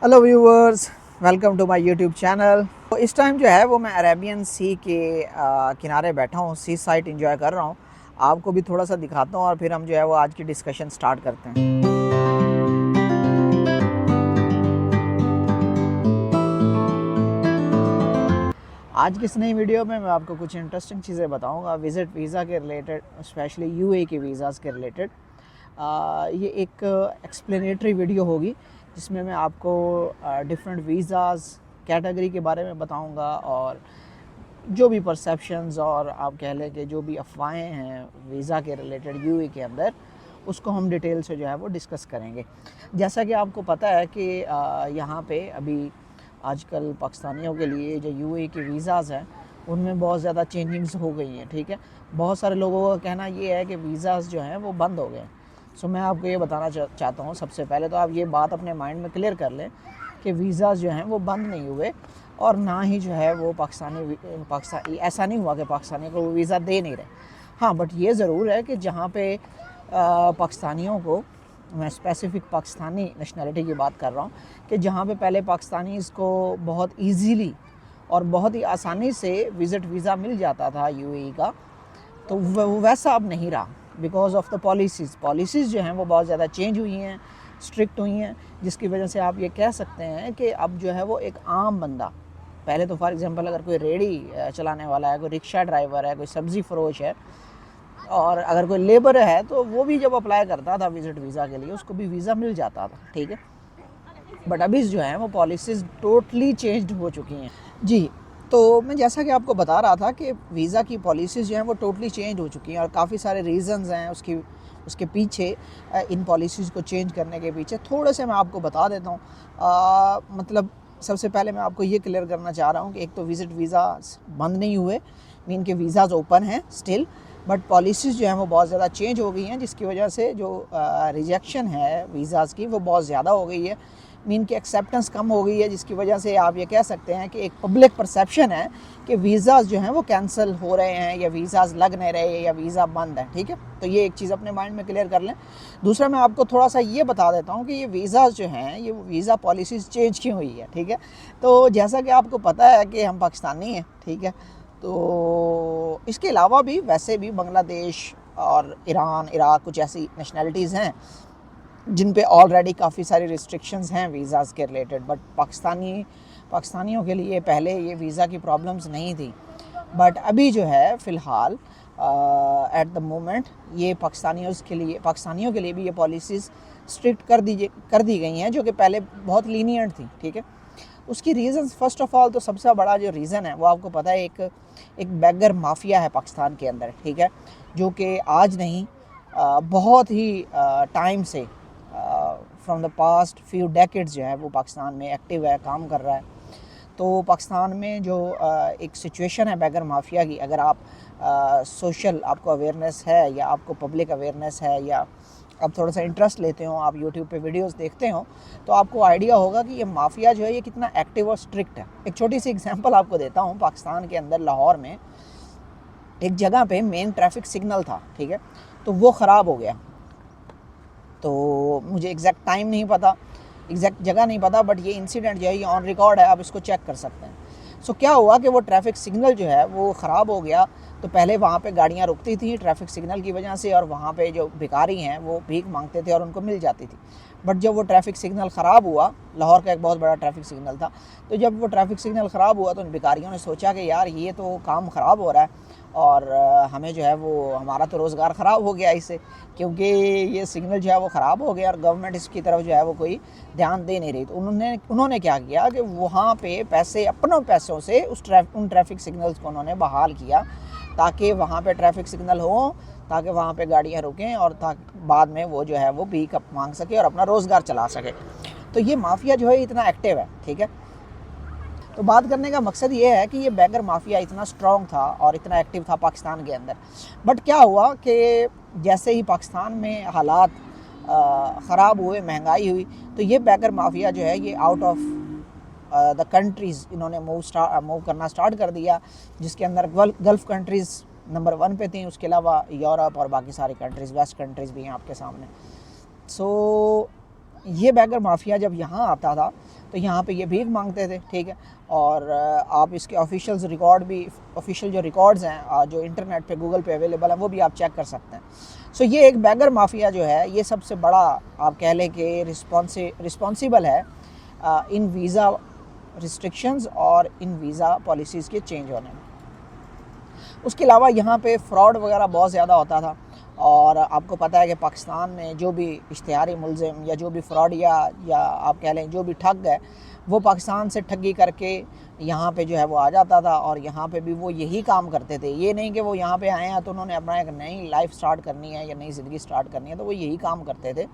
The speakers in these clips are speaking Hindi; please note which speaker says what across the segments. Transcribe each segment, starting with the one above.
Speaker 1: Hello viewers, welcome to my YouTube channel. तो इस टाइम जो है वो मैं अरेबियन सी के किनारे बैठा हूँ, सी साइट एंजॉय कर रहा हूँ। आपको भी थोड़ा सा दिखाता हूँ और फिर हम जो है वो आज की डिस्कशन स्टार्ट करते हैं। आज की इस नई वीडियो में मैं आपको कुछ इंटरेस्टिंग चीज़ें बताऊंगा विज़िट वीज़ा के रिलेटेड, स्पेशली यूएई के वीज़ाज़ के रिलेटेड। ये एक एक्सप्लेनेटरी वीडियो होगी जिसमें मैं आपको डिफरेंट वीज़ाज़ कैटेगरी के बारे में बताऊंगा और जो भी परसेप्शंस और आप कह लें कि जो भी अफवाहें हैं वीज़ा के रिलेटेड यूएई के अंदर, उसको हम डिटेल से जो है वो डिस्कस करेंगे। जैसा कि आपको पता है कि यहाँ पे अभी आजकल पाकिस्तानियों के लिए जो यूएई के वीज़ाज़ हैं उनमें बहुत ज़्यादा चेंजिंग्स हो गई हैं। ठीक है, बहुत सारे लोगों का कहना ये है कि वीज़ाज़ जो हैं वो बंद हो गए हैं। सो मैं आपको ये बताना चाहता हूँ, सबसे पहले तो आप ये बात अपने माइंड में क्लियर कर लें कि वीज़ाज़ जो हैं वो बंद नहीं हुए और ना ही जो है वो पाकिस्तानी ऐसा नहीं हुआ कि पाकिस्तानी को वो वीज़ा दे नहीं रहे। हाँ, बट ये ज़रूर है कि जहाँ पे पाकिस्तानियों को, मैं स्पेसिफ़िक पाकिस्तानी नेशनैलिटी की बात कर रहा हूँ, कि जहाँ पे पहले पाकिस्तानीज़ को बहुत ईज़िली और बहुत ही आसानी से विज़िट वीज़ा मिल जाता था यूएई का, तो वैसा अब नहीं रहा बिकॉज़ ऑफ द पॉलिसीज़ जो हैं वो बहुत ज़्यादा चेंज हुई हैं, स्ट्रिक्ट हुई हैं, जिसकी वजह से आप ये कह सकते हैं कि अब जो है वो एक आम बंदा, पहले तो फॉर एग्ज़ाम्पल अगर कोई रेडी चलाने वाला है, कोई रिक्शा ड्राइवर है, कोई सब्ज़ी फ़रोश है और अगर कोई लेबर है, तो वो भी जब अप्लाई करता था विज़िट वीज़ा के लिए उसको भी वीज़ा मिल जाता था। ठीक है, बट अभी जो है वो पॉलिसीज़ टोटली चेंज्ड हो चुकी हैं। जी, तो मैं जैसा कि आपको बता रहा था कि वीज़ा की पॉलिसीज़ जो हैं वो टोटली चेंज हो चुकी हैं और काफ़ी सारे रीज़न्स हैं उसके पीछे, इन पॉलिसीज़ को चेंज करने के पीछे थोड़े से मैं आपको बता देता हूँ। मतलब सबसे पहले मैं आपको ये क्लियर करना चाह रहा हूँ कि एक तो विज़िट वीज़ाज़ बंद नहीं हुए, मीन के वीज़ाज़ ओपन हैं स्टिल, बट पॉलिसीज़ जो हैं वो बहुत ज़्यादा चेंज हो गई हैं, जिसकी वजह से जो रिजेक्शन है वीज़ाज़ की वो बहुत ज़्यादा हो गई है। मीन की एक्सेप्टेंस कम हो गई है, जिसकी वजह से आप ये कह सकते हैं कि एक पब्लिक परसेप्शन है कि वीज़ाज़ जो हैं वो कैंसिल हो रहे हैं या वीज़ाज़ लग नहीं रहे या वीज़ा बंद है। ठीक है, तो ये एक चीज़ अपने माइंड में क्लियर कर लें। दूसरा मैं आपको थोड़ा सा ये बता देता हूँ कि ये वीज़ाज़ जो हैं, ये वीज़ा पॉलिसीज़ चेंज क्यों हुई है। ठीक है, तो जैसा कि आपको पता है कि हम पाकिस्तानी हैं, ठीक है, तो इसके अलावा भी वैसे भी बांग्लादेश और ईरान, इराक़, कुछ ऐसी नेशनैलिटीज़ हैं जिन पे ऑलरेडी काफ़ी सारी रिस्ट्रिक्शंस हैं वीज़ाज़ के रिलेटेड, बट पाकिस्तानियों के लिए पहले ये वीज़ा की प्रॉब्लम्स नहीं थी, बट अभी जो है फ़िलहाल एट द मोमेंट ये पाकिस्तानियों के लिए भी ये पॉलिसीज़ स्ट्रिक्ट कर दी गई हैं, जो कि पहले बहुत लीनियंट थी। ठीक है, उसकी रीज़न्स फर्स्ट ऑफ़ ऑल तो सबसे बड़ा जो रीज़न है वो आपको पता है, एक बैगर माफिया है पाकिस्तान के अंदर। ठीक है, जो कि आज नहीं, बहुत ही टाइम से, from the past few decades जो है वो पाकिस्तान में एक्टिव है, काम कर रहा है। तो पाकिस्तान में जो एक सिचुएशन है बैगर माफिया की, अगर आप सोशल आपको अवेयरनेस है या आपको पब्लिक अवेयरनेस है या आप थोड़ा सा इंटरेस्ट लेते हो, आप यूट्यूब पे वीडियोस देखते हो, तो आपको आइडिया होगा कि ये माफिया जो है ये कितना एक्टिव और स्ट्रिक्ट है। एक छोटी सी एग्जांपल आपको देता हूँ। पाकिस्तान के अंदर लाहौर में एक जगह पे मेन ट्रैफिक सिग्नल था, ठीक है, तो वो ख़राब हो गया। तो मुझे एग्जैक्ट टाइम नहीं पता, एग्जैक्ट जगह नहीं पता, बट ये इंसिडेंट जो है ये ऑन रिकॉर्ड है, आप इसको चेक कर सकते हैं। सो क्या हुआ कि वो ट्रैफिक सिग्नल जो है वो ख़राब हो गया। तो पहले वहाँ पे गाड़ियाँ रुकती थी ट्रैफिक सिग्नल की वजह से, और वहाँ पे जो भिखारी हैं वो भीख मांगते थे और उनको मिल जाती थी। बट जब वो ट्रैफिक सिग्नल ख़राब हुआ, लाहौर का एक बहुत बड़ा ट्रैफिक सिग्नल था, तो जब वो ट्रैफिक सिग्नल ख़राब हुआ तो उन भिखारियों ने सोचा कि यार ये तो काम ख़राब हो रहा है और हमें जो है वो, हमारा तो रोज़गार ख़राब हो गया इससे, क्योंकि ये सिग्नल जो है वो ख़राब हो गया और गवर्नमेंट इसकी तरफ जो है वो कोई ध्यान दे नहीं रही। तो उन्होंने क्या किया कि वहाँ पे पैसे, अपनों पैसों से उन ट्रैफिक सिग्नल्स को उन्होंने बहाल किया, ताकि वहाँ पे ट्रैफिक सिग्नल हो, ताकि वहाँ पे गाड़ियाँ रुकें और ताकि बाद में वो जो है वो भीख मांग सके और अपना रोज़गार चला सके। तो ये माफिया जो है इतना एक्टिव है। ठीक है, तो बात करने का मकसद ये है कि ये बैगर माफिया इतना स्ट्रॉन्ग था और इतना एक्टिव था पाकिस्तान के अंदर। बट क्या हुआ कि जैसे ही पाकिस्तान में हालात ख़राब हुए, महंगाई हुई, तो ये बैगर माफिया जो है ये आउट ऑफ द कंट्रीज़ इन्होंने मूव करना स्टार्ट कर दिया, जिसके अंदर गल्फ़ कंट्रीज़ नंबर 1 पे थी, उसके अलावा यूरोप और बाकी सारी कंट्रीज़, वेस्ट कंट्रीज़ भी हैं आपके सामने। सो ये बैगर माफिया जब यहाँ आता था, तो तो यहाँ पे ये भीख मांगते थे, ठीक है। और आप इसके ऑफिशियल्स रिकॉर्ड भी, ऑफिशियल जो रिकॉर्ड्स हैं जो इंटरनेट पे गूगल पे अवेलेबल हैं वो भी आप चेक कर सकते हैं। सो ये एक बैगर माफिया जो है ये सबसे बड़ा आप कह लें कि रिस्पॉन्सिबल है इन वीज़ा रिस्ट्रिक्शंस और इन वीज़ा पॉलिसीज़ के चेंज होने में। उसके अलावा यहाँ पे फ्रॉड वगैरह बहुत ज़्यादा होता था, और आपको पता है कि पाकिस्तान में जो भी इश्तिहारी मुलजिम या जो भी फ्रॉड या आप कह लें जो भी ठग है वो पाकिस्तान से ठगी करके यहाँ पे जो है वो आ जाता था, और यहाँ पे भी वो यही काम करते थे। ये नहीं कि वो यहाँ पे आए हैं तो उन्होंने अपना एक नई लाइफ स्टार्ट करनी है या नई ज़िंदगी स्टार्ट करनी है, तो वो यही काम करते थे।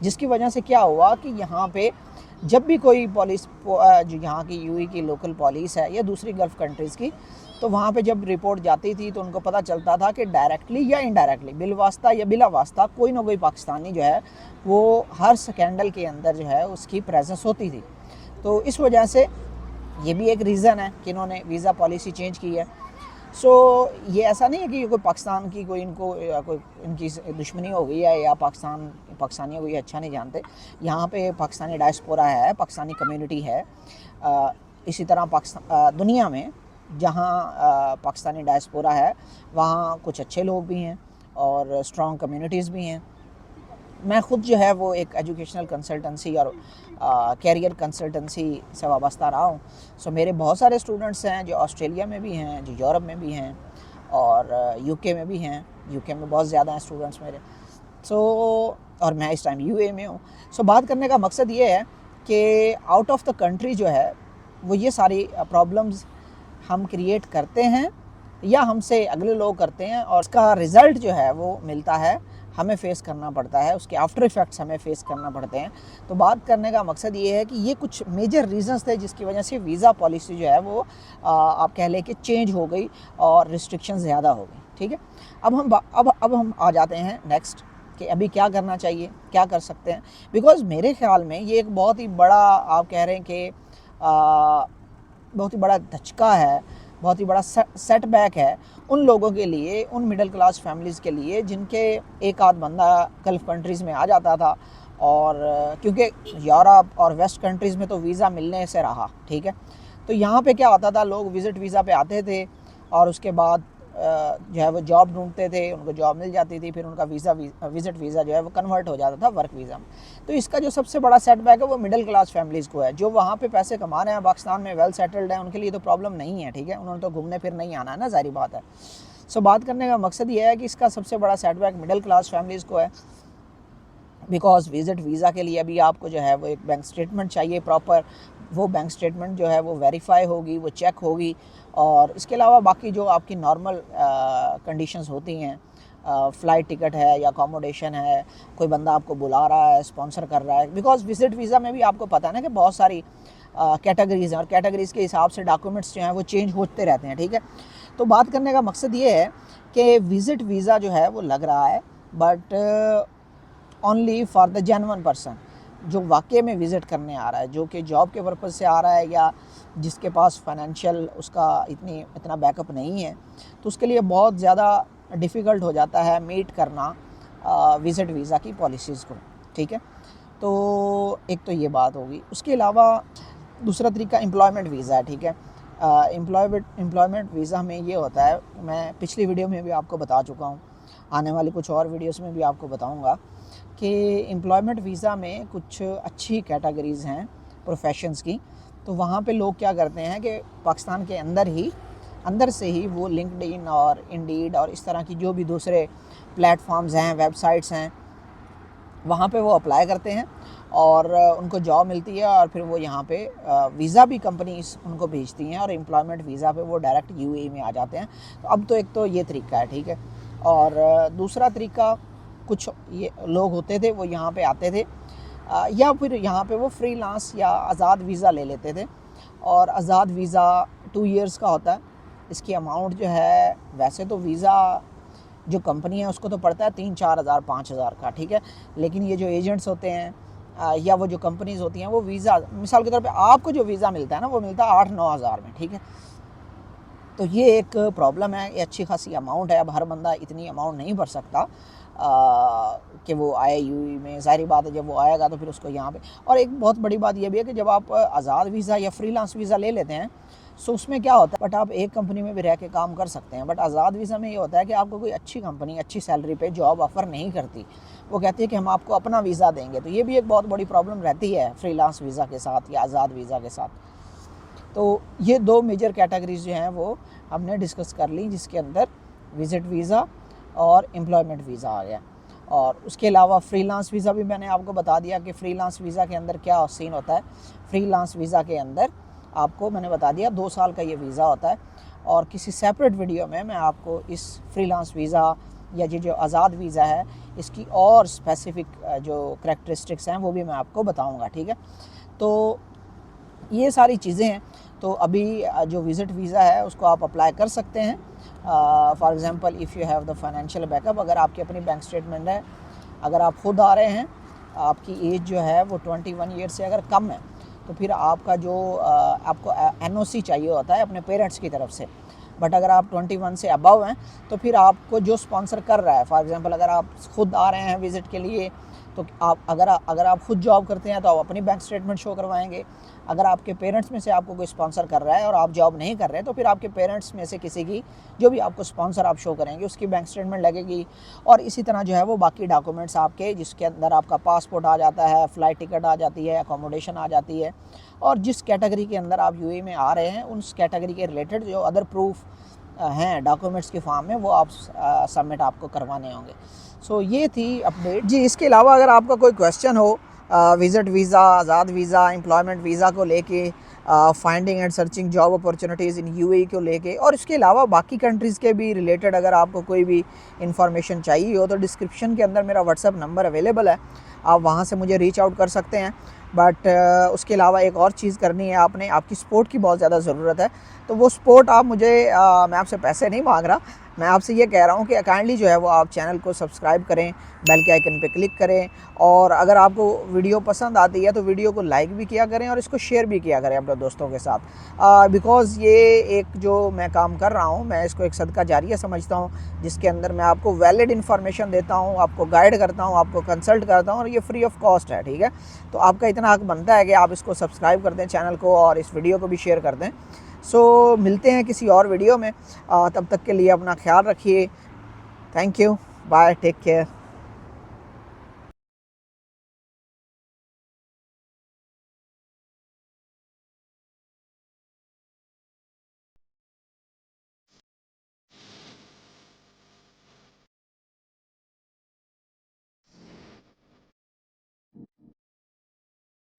Speaker 1: जिसकी वजह से क्या हुआ कि यहाँ पे जब भी कोई पुलिस जो यहाँ की यूएई की लोकल पुलिस है या दूसरी गल्फ़ कंट्रीज़ की, तो वहाँ पे जब रिपोर्ट जाती थी तो उनको पता चलता था कि डायरेक्टली या इनडायरेक्टली, बिलवास्ता या बिला वास्ता, कोई ना कोई पाकिस्तानी जो है वो हर स्कैंडल के अंदर जो है उसकी प्रेजेंस होती थी। तो इस वजह से ये भी एक रीज़न है कि इन्होंने वीज़ा पॉलिसी चेंज की है। सो ये ऐसा नहीं है कि कोई पाकिस्तान की कोई इनको कोई इनकी दुश्मनी हो गई है या पाकिस्तानियों को ये अच्छा नहीं जानते। यहाँ पे पाकिस्तानी डायस्पोरा है, पाकिस्तानी कम्युनिटी है। इसी तरह दुनिया में जहाँ पाकिस्तानी डायस्पोरा है वहाँ कुछ अच्छे लोग भी हैं और स्ट्रॉन्ग कम्युनिटीज़ भी हैं। मैं ख़ुद जो है वो एक एजुकेशनल कंसल्टेंसी और कैरियर कंसल्टेंसी से वाबस्ता रहा हूँ। सो मेरे बहुत सारे स्टूडेंट्स हैं जो ऑस्ट्रेलिया में भी हैं, जो यूरोप में भी हैं और यूके में भी हैं। यूके में बहुत ज़्यादा हैं स्टूडेंट्स मेरे। सो और मैं इस टाइम यूए में हूँ। सो बात करने का मकसद ये है कि आउट ऑफ द कंट्री जो है वो ये सारी प्रॉब्लम्स हम क्रिएट करते हैं या हमसे अगले लोग करते हैं, और उसका रिज़ल्ट जो है वो मिलता है, हमें फेस करना पड़ता है, उसके आफ्टर इफ़ेक्ट्स हमें फेस करना पड़ते हैं। तो बात करने का मकसद ये है कि ये कुछ मेजर रीज़न्स थे जिसकी वजह से वीज़ा पॉलिसी जो है वो आप कह लें कि चेंज हो गई और रिस्ट्रिक्शन ज़्यादा हो गई, ठीक है। अब हम आ जाते हैं नेक्स्ट कि अभी क्या करना चाहिए, क्या कर सकते हैं। बिकॉज़ मेरे ख़्याल में ये एक बहुत ही बड़ा आप कह रहे हैं कि बहुत ही बड़ा धचका है, बहुत ही बड़ा सेटबैक है उन लोगों के लिए, उन मिडिल क्लास फैमिलीज़ के लिए जिनके एक आध बंदा गल्फ़ कंट्रीज़ में आ जाता था। और क्योंकि यूरोप और वेस्ट कंट्रीज़ में तो वीज़ा मिलने से रहा, ठीक है। तो यहाँ पे क्या होता था, लोग विज़िट वीज़ा पे आते थे और उसके बाद जो है वो जॉब ढूंढते थे, उनको जॉब मिल जाती थी, फिर उनका विज़िट वीज़ा जो है वो कन्वर्ट हो जाता था वर्क वीज़ा में। तो इसका जो सबसे बड़ा सेटबैक है वो मिडिल क्लास फैमिलीज़ को है, जो वहाँ पे पैसे कमा रहे हैं, पाकिस्तान में वेल सेटल्ड है, उनके लिए तो प्रॉब्लम नहीं है, ठीक है। उन्होंने तो घूमने फिर नहीं आना है ना, जारी बात है। सो बात करने का मकसद ये है कि इसका सबसे बड़ा सेटबैक मिडिल क्लास फैमिलीज़ को है। बिकॉज़ विज़िट वीज़ा के लिए अभी आपको जो है वो एक बैंक स्टेटमेंट चाहिए प्रॉपर। वो बैंक स्टेटमेंट जो है वो वेरीफाई होगी, वो चेक होगी, और इसके अलावा बाकी जो आपकी नॉर्मल कंडीशंस होती हैं, फ़्लाइट टिकट है या अकोमोडेशन है, कोई बंदा आपको बुला रहा है, स्पॉन्सर कर रहा है। बिकॉज़ विज़िट वीज़ा में भी आपको पता है ना कि बहुत सारी कैटेगरीज़ हैं और कैटेगरीज़ के हिसाब से डॉक्यूमेंट्स जो हैं वो चेंज होते रहते हैं, ठीक है। तो बात करने का मकसद ये है कि विज़िट वीज़ा जो है वो लग रहा है, but only for the genuine person, जो वाकई में विज़िट करने आ रहा है, जो कि जॉब के पर्पज़ से आ रहा है या जिसके पास फाइनेंशियल उसका इतना बैकअप नहीं है, तो उसके लिए बहुत ज़्यादा डिफ़िकल्ट हो जाता है मीट करना विज़िट वीज़ा की पॉलिसीज़ को, ठीक है। तो एक तो ये बात होगी। उसके अलावा दूसरा तरीका एम्प्लॉयमेंट वीज़ा है, ठीक है। एम्प्लॉयमेंट वीज़ा में ये होता है, मैं पिछली वीडियो में भी आपको बता चुका हूँ, आने वाली कुछ और वीडियोस में भी आपको बताऊँगा कि एम्प्लॉयमेंट वीज़ा में कुछ अच्छी कैटेगरीज़ हैं प्रोफेशंस की। तो वहाँ पे लोग क्या करते हैं कि पाकिस्तान के अंदर से ही वो लिंक्डइन और इंडीड और इस तरह की जो भी दूसरे प्लेटफॉर्म्स हैं, वेबसाइट्स हैं, वहाँ पे वो अप्लाई करते हैं और उनको जॉब मिलती है, और फिर वो यहाँ पे वीज़ा भी कंपनीज उनको भेजती हैं और एम्प्लॉयमेंट वीज़ा पे वो डायरेक्ट यूएई में आ जाते हैं। तो अब तो एक तो ये तरीका है, ठीक है। और दूसरा तरीका, कुछ ये लोग होते थे वो यहाँ पे आते थे या फिर यहाँ पे वो फ्रीलांस या आज़ाद वीज़ा ले लेते थे। और आज़ाद वीज़ा 2 इयर्स का होता है। इसकी अमाउंट जो है, वैसे तो वीज़ा जो कंपनी है उसको तो पड़ता है 3-4 हज़ार 5 हज़ार का, ठीक है। लेकिन ये जो एजेंट्स होते हैं या वो जो कंपनीज़ होती हैं, वो वीज़ा मिसाल के तौर पे आपको जो वीज़ा मिलता है ना, वो मिलता है 8-9 हज़ार में, ठीक है। तो ये एक प्रॉब्लम है, ये अच्छी खासी अमाउंट है। अब हर बंदा इतनी अमाउंट नहीं भर सकता। कि वो आए यूएई में। ज़ाहिर बात है जब वो आएगा तो फिर उसको यहाँ पे, और एक बहुत बड़ी बात ये भी है कि जब आप आज़ाद वीज़ा या फ्रीलांस वीज़ा ले लेते हैं सो उसमें क्या होता है, बट आप एक कंपनी में भी रह के काम कर सकते हैं। बट आज़ाद वीज़ा में ये होता है कि आपको कोई अच्छी कंपनी अच्छी सैलरी पे जॉब ऑफ़र नहीं करती, वो कहती है कि हम आपको अपना वीज़ा देंगे। तो ये भी एक बहुत बड़ी प्रॉब्लम रहती है फ्रीलांस वीज़ा के साथ या आज़ाद वीज़ा के साथ। तो ये दो मेजर कैटेगरीज जो हैं वो हमने डिस्कस कर ली, जिसके अंदर विज़िट वीज़ा और एम्प्लॉयमेंट वीज़ा आ गया। और उसके अलावा फ्रीलांस वीज़ा भी मैंने आपको बता दिया कि फ्रीलांस वीज़ा के अंदर क्या सीन होता है। फ्रीलांस वीज़ा के अंदर आपको मैंने बता दिया 2 साल का ये वीज़ा होता है, और किसी सेपरेट वीडियो में मैं आपको इस फ्रीलांस वीज़ा या ये जो आज़ाद वीज़ा है इसकी और स्पेसिफ़िक जो करैक्टरिस्टिक्स हैं वो भी मैं आपको बताऊंगा, ठीक है। तो ये सारी चीज़ें हैं। तो अभी जो विज़िट वीज़ा है उसको आप अप्लाई कर सकते हैं। For example if you have the financial backup, अगर आपकी अपनी बैंक स्टेटमेंट है, अगर आप खुद आ रहे हैं, आपकी एज जो है वो 21 ईयर से अगर कम है, तो फिर आपका जो आपको एनओसी चाहिए होता है अपने पेरेंट्स की तरफ से। बट अगर आप 21 से अबव हैं तो फिर आपको जो स्पॉन्सर कर रहा है, फॉर एग्ज़ाम्पल अगर आप खुद आ रहे हैं विज़िट के लिए तो आप अगर आप खुद जॉब करते हैं तो आप अपनी बैंक स्टेटमेंट शो करवाएंगे। अगर आपके पेरेंट्स में से आपको कोई स्पॉन्सर कर रहा है और आप जॉब नहीं कर रहे तो फिर आपके पेरेंट्स में से किसी की जो भी आपको स्पॉन्सर आप शो करेंगे उसकी बैंक स्टेटमेंट लगेगी। और इसी तरह जो है वो बाकी डॉक्यूमेंट्स आपके, जिसके अंदर आपका पासपोर्ट आ जाता है, फ़्लाइट टिकट आ जाती है, अकोमोडेशन आ जाती है, और जिस कैटेगरी के अंदर आप यूएई में आ रहे हैं उस कैटेगरी के रिलेटेड जो अदर प्रूफ हैं डॉक्यूमेंट्स की फॉर्म में वो आप सबमिट आपको करवाने होंगे। सो ये थी अपडेट जी। इसके अलावा अगर आपका कोई क्वेश्चन हो विज़िट वीज़ा, आज़ाद वीज़ा, एम्प्लॉयमेंट वीज़ा को लेके, finding and searching job opportunities in UAE को लेके, और इसके अलावा बाकी कंट्रीज़ के भी रिलेटेड अगर आपको कोई भी इन्फॉर्मेशन चाहिए हो तो डिस्क्रिप्शन के अंदर मेरा व्हाट्सअप नंबर अवेलेबल है, आप वहाँ से मुझे रीच आउट कर सकते हैं। बट उसके अलावा एक और चीज़ करनी है आपने, आपकी सपोर्ट की बहुत ज़्यादा ज़रूरत है। तो वो सपोर्ट आप मुझे मैं आपसे पैसे नहीं मांग रहा, मैं आपसे ये कह रहा हूँ कि काइंडली जो है वो आप चैनल को सब्सक्राइब करें, बेल के आइकन पे क्लिक करें, और अगर आपको वीडियो पसंद आती है तो वीडियो को लाइक भी किया करें और इसको शेयर भी किया करें अपने दोस्तों के साथ। बिकॉज़ ये एक जो मैं काम कर रहा हूँ मैं इसको एक सदका जारिया समझता हूँ, जिसके अंदर मैं आपको वैलिड इन्फॉर्मेशन देता हूँ, आपको गाइड करता हूँ, आपको कंसल्ट करता हूँ, और ये फ्री ऑफ कॉस्ट है, ठीक है। तो आपका इतना हक बनता है कि आप इसको सब्सक्राइब कर दें चैनल को और इस वीडियो को भी शेयर कर दें। सो मिलते हैं किसी और वीडियो में, तब तक के लिए अपना ख्याल रखिए। Thank you, bye, take care.